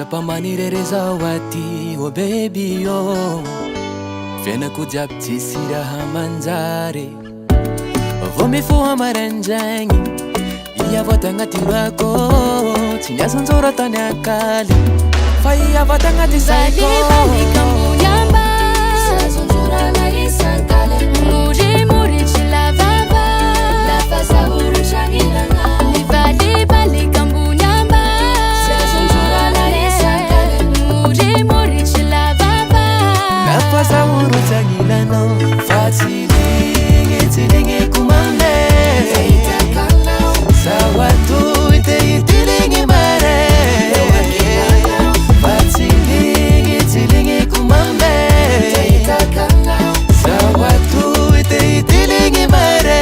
Tsapamanirere zawati oh baby oh Fiainako jiaby tsisy raha manjary Vao mifoha maraindraigny Iavata agnaty loako Tsy niasa anjora tany akaly Fa iavata agnaty saiko Balibalika mbonyamba Sazonjorana isan-kaly Muri tsy lavava Lafa zahoro tranilana Balibalika mbonyamba Sazonjorana isan-kaly Muri tsy lavava Lafa zahoro tranilana Fa tsiligny kumame Sawa tu ite mare Tsilingi kumame Sawa tu ite mare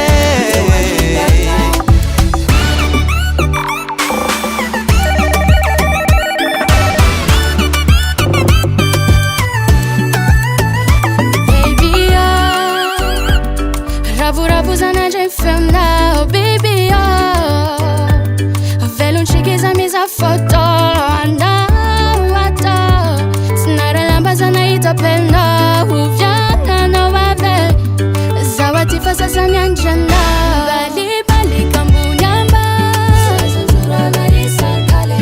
Baby oh Ravu zanandre femna oh baby oh Velon chikiza miza foto Andao ato Sinara lamba zana itapelna Uvyana no wave Zawati fasa sanyangena Bali kambunyamba Sazonjurana isakale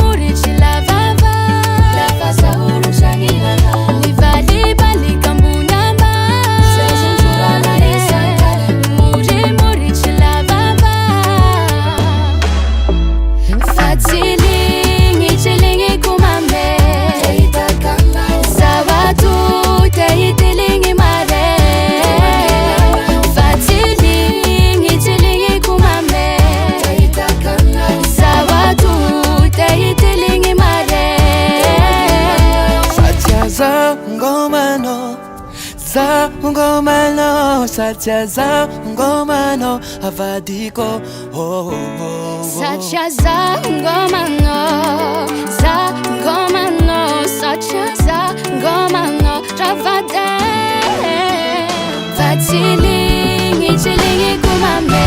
Muri chilavava Lafa sahuru chanilana Bali kambunyamba Sazonjurana isakale Muri chilavava Tsilingi kumame Zawatu teitilingi mare Tsilingi kumame Zawatu teitilingi mare Satya zangomano Satya zangomano Avadiko oh, oh, oh. Satya zangomano Satya zangomano Ravade Tsilingi kumame